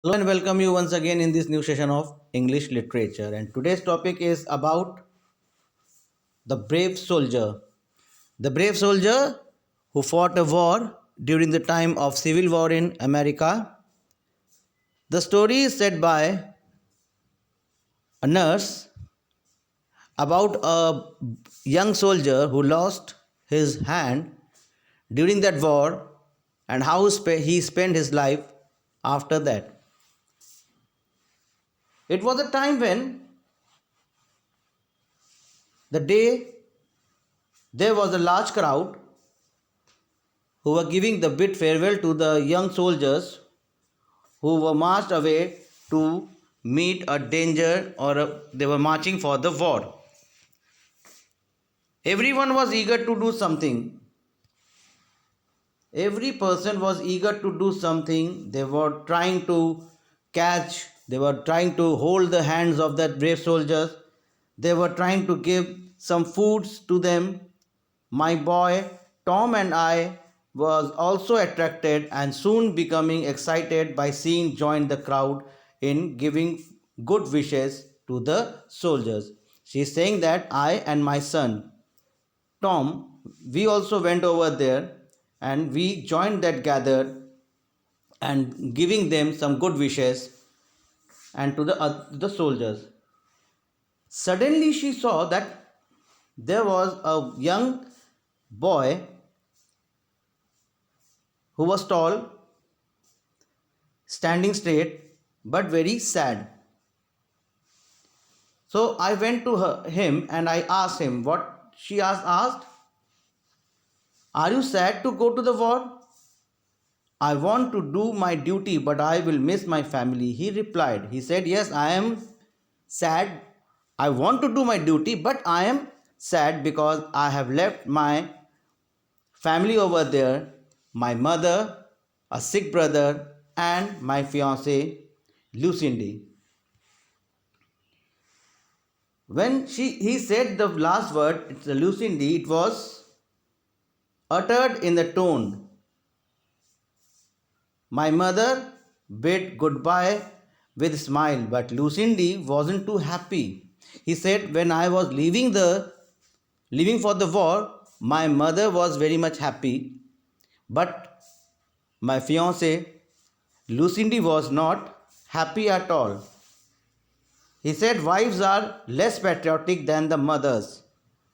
Hello and welcome you once again in this new session of English literature. And today's topic is about the brave soldier. The brave soldier who fought a war during the time of civil war in America. The story is said by a nurse about a young soldier who lost his hand during that war and how he spent his life after that. It was a time when the day there was a large crowd who were giving the bid farewell to the young soldiers who were marched away to meet a danger they were marching for the war. Everyone was eager to do something. Every person was eager to do something. They were trying to catch, they were trying to hold the hands of that brave soldiers. They were trying to give some foods to them. My boy Tom and I was also attracted and soon becoming excited by seeing join the crowd in giving good wishes to the soldiers. She is saying that I and my son Tom, we also went over there and we joined that gather and giving them some good wishes and to the soldiers. Suddenly she saw that there was a young boy who was tall, standing straight, but very sad. So I went to him and I asked him what she has asked. Are you sad to go to the war? I want to do my duty, but I will miss my family. He replied. He said, yes, I am sad. I want to do my duty, but I am sad because I have left my family over there, my mother, a sick brother, and my fiancée, Lucindy. When he said the last word, it's a Lucindy, it was uttered in the tone. My mother bid goodbye with a smile, but Lucindy wasn't too happy. He said, when I was leaving for the war, my mother was very much happy, but my fiancée Lucindy was not happy at all. He said, wives are less patriotic than the mothers.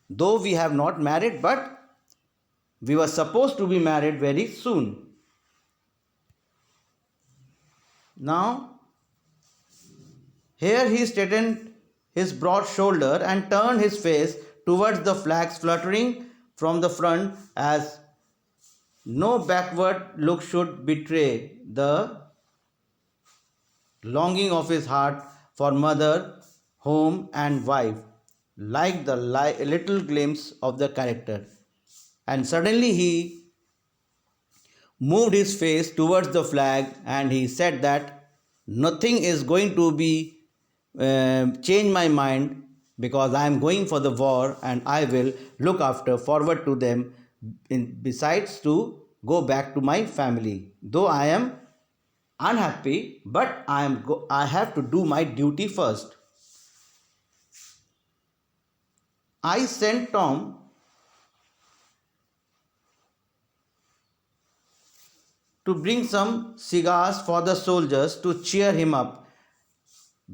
Though we have not married, but we were supposed to be married very soon. Now, here he straightened his broad shoulder and turned his face towards the flags fluttering from the front, as no backward look should betray the longing of his heart for mother, home, and wife, like the little glimpse of the character. And suddenly he moved his face towards the flag and he said that nothing is going to be change my mind because I am going for the war and I will look after forward to them besides to go back to my family. Though I am unhappy, but I have to do my duty first. I sent Tom to bring some cigars for the soldiers to cheer him up,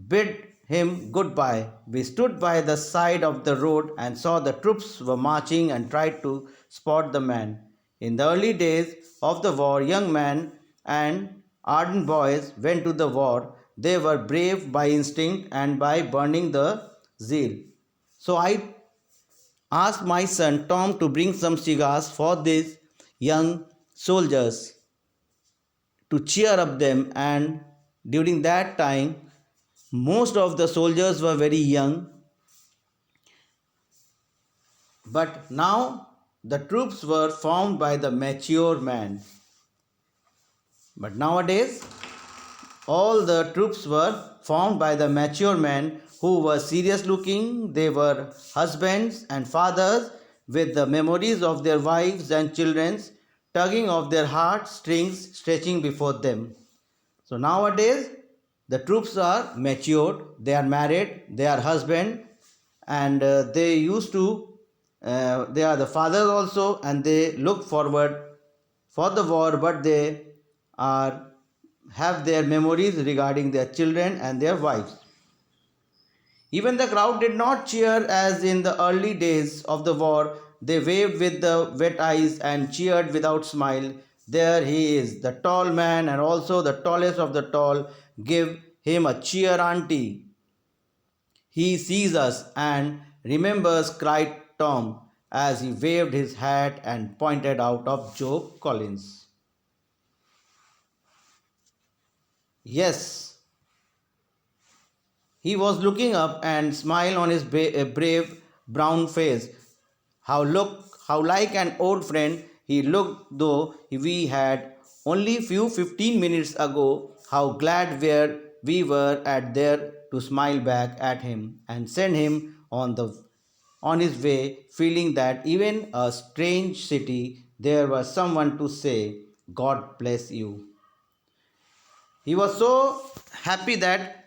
bid him goodbye. We stood by the side of the road and saw the troops were marching and tried to spot the man. In the early days of the war, young men and ardent boys went to the war. They were brave by instinct and by burning the zeal. So I asked my son Tom to bring some cigars for these young soldiers to cheer up them, and during that time most of the soldiers were very young, but now the troops were formed by the mature men. But nowadays all the troops were formed by the mature men who were serious looking. They were husbands and fathers with the memories of their wives and children tugging of their heart strings stretching before them. So nowadays the troops are matured, they are married, they are husband, and they used to they are the fathers also, and they look forward for the war, but they are have their memories regarding their children and their wives. Even the crowd did not cheer as in the early days of the war. They waved with the wet eyes and cheered without smile. There he is, the tall man, and also the tallest of the tall. Give him a cheer, auntie. He sees us and remembers, cried Tom as he waved his hat and pointed out of Joe Collins. Yes, he was looking up and smile on his brave brown face. How like an old friend he looked though we had only few 15 minutes ago. How glad we were at there to smile back at him and send him on his way, feeling that even a strange city there was someone to say, God bless you. He was so happy that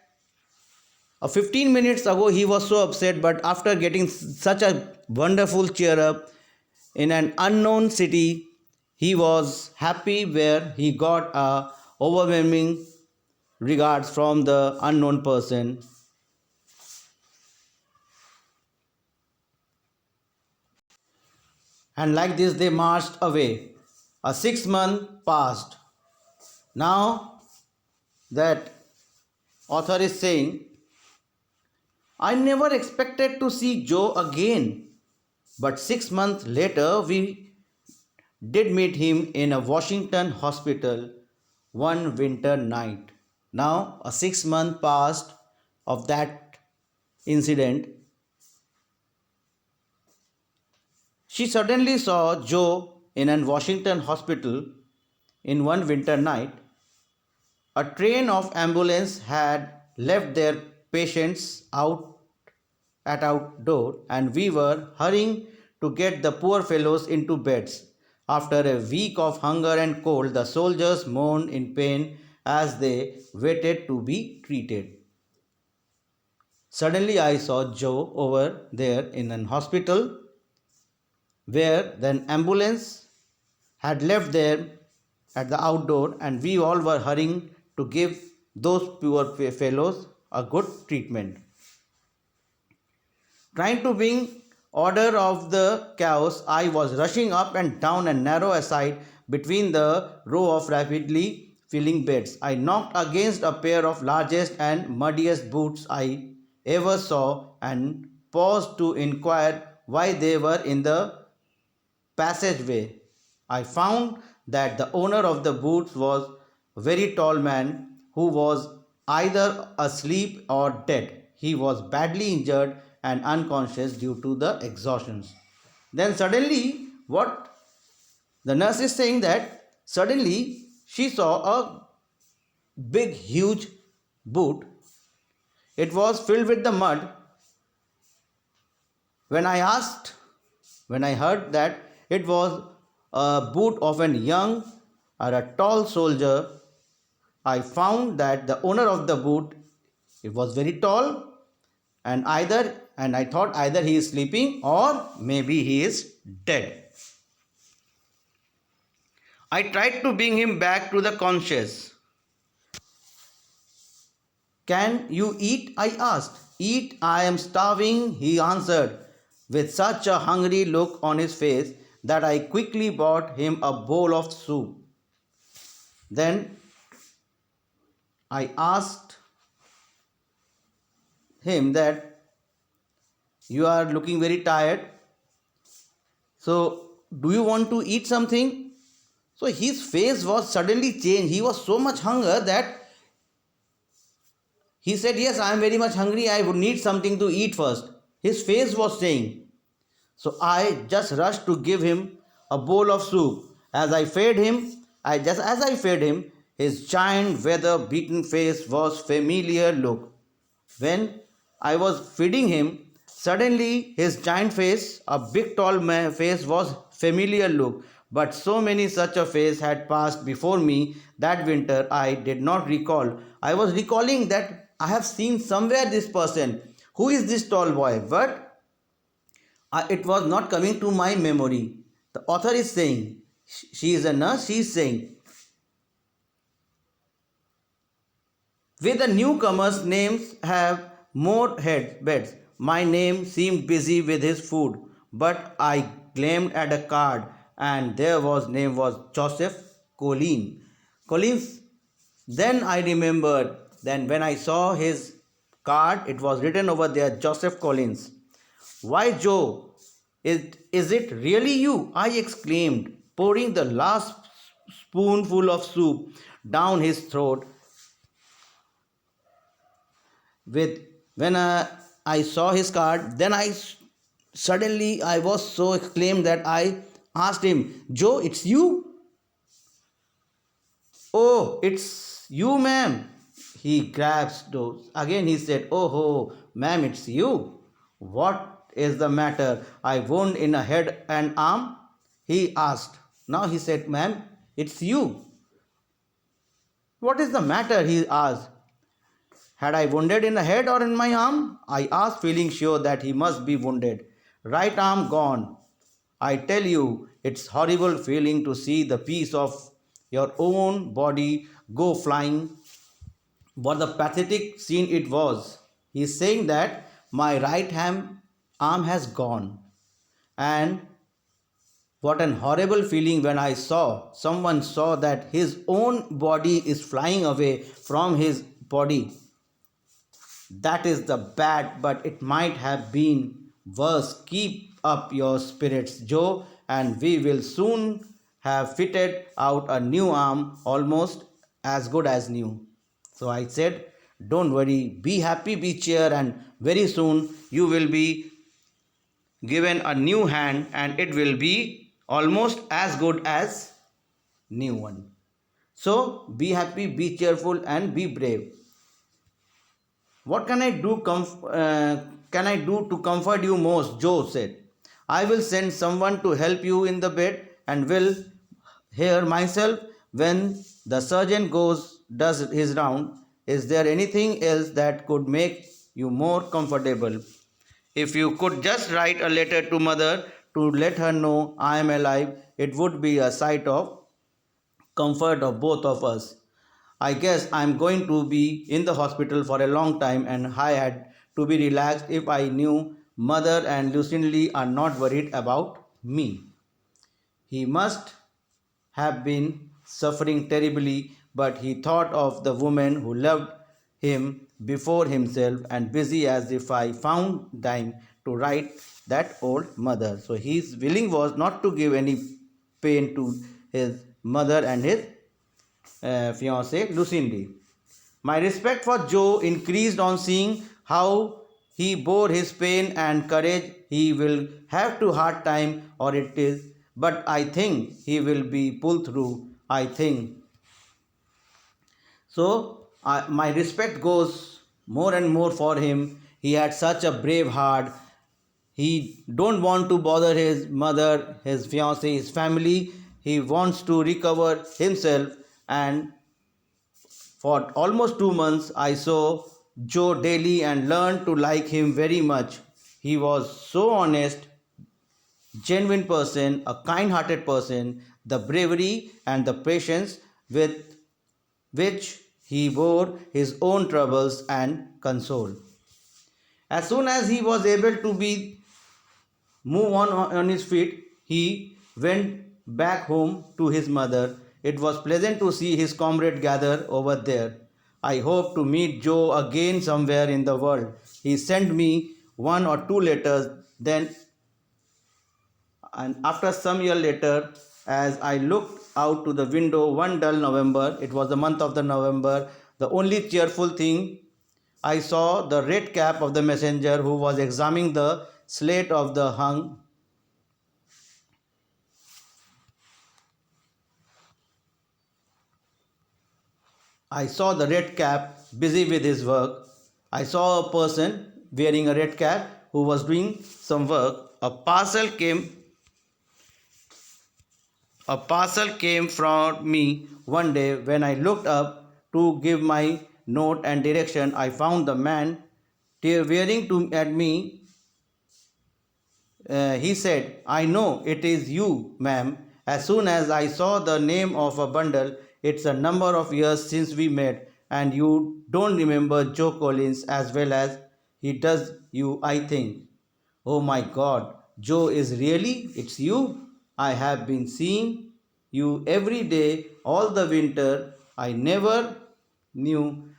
15 minutes ago he was so upset, but after getting such a wonderful cheer up in an unknown city, he was happy where he got a overwhelming regards from the unknown person. And like this they marched away. A 6 month passed. Now that author is saying, I never expected to see Joe again. But 6 months later, we did meet him in a Washington hospital one winter night. Now, a 6 month passed of that incident. She suddenly saw Joe in a Washington hospital in one winter night. A train of ambulance had left their patients out at outdoor, and we were hurrying to get the poor fellows into beds. After a week of hunger and cold, the soldiers moaned in pain as they waited to be treated. Suddenly, I saw Joe over there in an hospital where the ambulance had left there at the outdoor, and we all were hurrying to give those poor fellows a good treatment. Trying to bring order of the chaos, I was rushing up and down a narrow aside between the row of rapidly filling beds. I knocked against a pair of largest and muddiest boots I ever saw and paused to inquire why they were in the passageway. I found that the owner of the boots was a very tall man who was either asleep or dead. He was badly injured and unconscious due to the exhaustion. Then suddenly, what the nurse is saying that suddenly she saw a big, huge boot. It was filled with the mud. When I asked, when I heard that it was a boot of a young or a tall soldier, I found that the owner of the boot, it was very tall, and I thought either he is sleeping or maybe he is dead. I tried to bring him back to the conscious. Can you eat? I asked. Eat, I am starving, he answered, with such a hungry look on his face that I quickly bought him a bowl of soup. Then I asked him that you are looking very tired. So, do you want to eat something? So his face was suddenly changed. He was so much hunger that he said, yes, I am very much hungry. I would need something to eat first. His face was saying. So I just rushed to give him a bowl of soup. As I fed him, his giant weather-beaten face was familiar look. When I was feeding him, suddenly his giant face, a big tall face, was familiar look. But so many such a phase had passed before me that winter I did not recall. I was recalling that I have seen somewhere this person. Who is this tall boy? But it was not coming to my memory. The author is saying, she is a nurse, she is saying, with the newcomers, names have more beds. My name seemed busy with his food, but I glanced at a card, and there was name was Joseph Colleen. Collins. Then I remembered. Then when I saw his card, it was written over there, Joseph Collins. Why, Joe? Is it really you? I exclaimed, pouring the last spoonful of soup down his throat with when I saw his card. Then suddenly I was so exclaimed that I asked him, Joe, it's you? Oh, it's you, ma'am. He grabs those. Again he said, oh, ma'am, it's you. What is the matter? I wound in a head and arm? He asked. Now he said, ma'am, it's you. What is the matter? He asked. Had I wounded in the head or in my arm? I asked, feeling sure that he must be wounded. Right arm gone. I tell you, it's horrible feeling to see the piece of your own body go flying. What a pathetic scene it was. He's saying that my arm has gone. And what an horrible feeling when someone saw that his own body is flying away from his body. That is the bad, but it might have been worse. Keep up your spirits, Joe, and we will soon have fitted out a new arm almost as good as new. So I said, don't worry, be happy, be cheer, and very soon you will be given a new hand and it will be almost as good as new one. So be happy, be cheerful, and be brave. What can I do? Can I do to comfort you most? Joe said. I will send someone to help you in the bed, and will here myself when the surgeon does his round. Is there anything else that could make you more comfortable? If you could just write a letter to mother to let her know I am alive, it would be a sight of comfort of both of us. I guess I'm going to be in the hospital for a long time, and I had to be relaxed if I knew mother and Lucindy are not worried about me. He must have been suffering terribly, but he thought of the woman who loved him before himself, and busy as if I found time to write that old mother. So his willing was not to give any pain to his mother and his fiancée Lucindy. My respect for Joe increased on seeing how he bore his pain and courage. He will have to hard time or it is, but I think he will be pulled through. I think so. My respect goes more and more for him. He had such a brave heart. He don't want to bother his mother, his fiancée, his family. He wants to recover himself, and for almost 2 months, I saw Joe daily and learned to like him very much. He was so honest, genuine person, a kind hearted person, the bravery and the patience with which he bore his own troubles and console. As soon as he was able to move on his feet, he went back home to his mother. It was pleasant to see his comrade gather over there. I hope to meet Joe again somewhere in the world. He sent me one or two letters. Then, and after some year later, as I looked out to the window one dull November, it was the month of the November, the only cheerful thing I saw the red cap of the messenger who was examining the slate of the hung. I saw the red cap busy with his work. I saw a person wearing a red cap who was doing some work. A parcel came A parcel came from me one day. When I looked up to give my note and direction, I found the man wearing to at me. He said, I know it is you, ma'am. As soon as I saw the name of a bundle, it's a number of years since we met, and you don't remember Joe Collins as well as he does you, I think. Oh my God, Joe is really? It's you? I have been seeing you every day all the winter. I never knew.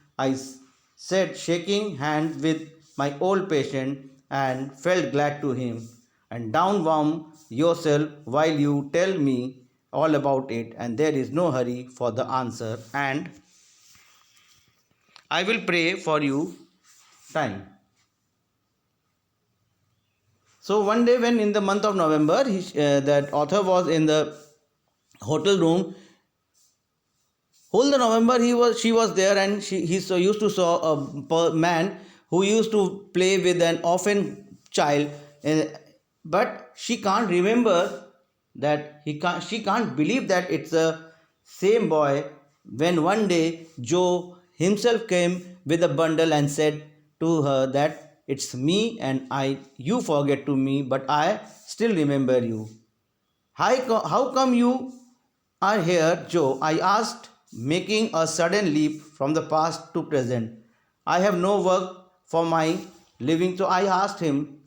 Said, shaking hands with my old patient, and felt glad to him. And down warm yourself while you tell me all about it, and there is no hurry for the answer. And I will pray for you time. So one day, when in the month of November, that author was in the hotel room. Whole the November, she was there, and he so used to saw a man who used to play with an orphan child, uh, but she can't remember that she can't believe that it's a same boy. When one day Joe himself came with a bundle and said to her that it's me, and I you forget to me, but I still remember you. How come you are here, Joe? I asked, making a sudden leap from the past to present. I have no work for my living, so I asked him,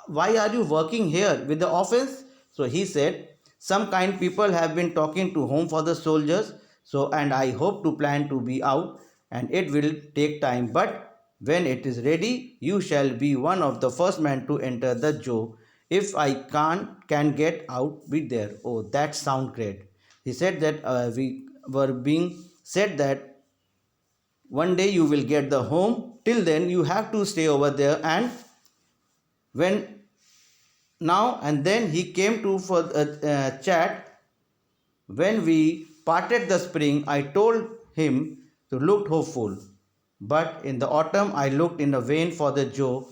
why are you working here with the office? So he said, some kind people have been talking to home for the soldiers, so and I hope to plan to be out, and it will take time, but when it is ready, you shall be one of the first men to enter the Joe. If I can get out, be there. Oh, that sound great. He said that we were being said that one day you will get the home. Till then, you have to stay over there. And when now and then he came to for a chat. When we parted the spring, I told him to look hopeful. But in the autumn, I looked in vain for the Joe.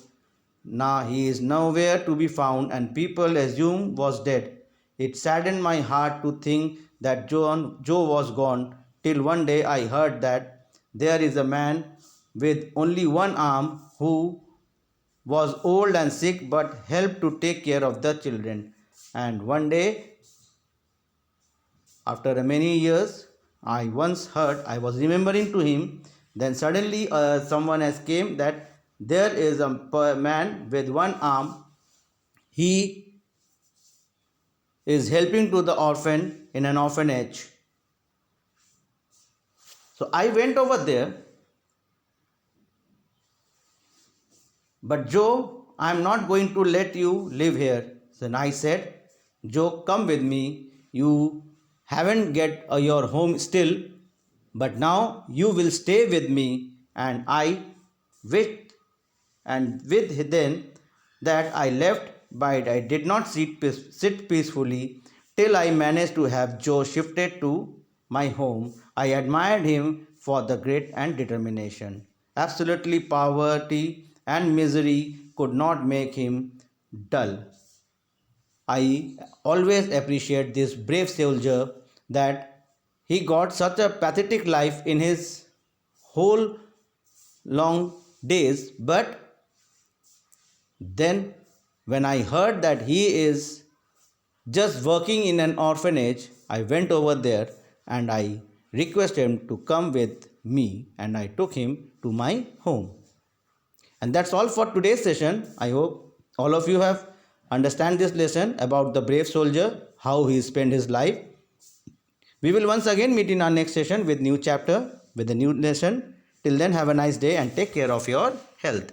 Now he is nowhere to be found, and people assume was dead. It saddened my heart to think that Joe was gone, till one day I heard that there is a man with only one arm who was old and sick but helped to take care of the children. And one day, after many years, I once heard, I was remembering to him, then suddenly someone has came that there is a man with one arm. He is helping to the orphan in an orphanage. So I went over there, but Joe, I am not going to let you live here. Then I said, Joe, come with me. You haven't get your home still, but now you will stay with me. And I with then that I left, but I did not sit peacefully till I managed to have Joe shifted to my home. I admired him for the grit and determination. Absolutely, poverty and misery could not make him dull. I always appreciate this brave soldier that he got such a pathetic life in his whole long days, but then when I heard that he is just working in an orphanage, I went over there and I requested him to come with me, and I took him to my home. And that's all for today's session. I hope all of you have understand this lesson about the brave soldier, how he spent his life. We will once again meet in our next session with new chapter, with a new lesson. Till then, have a nice day and take care of your health.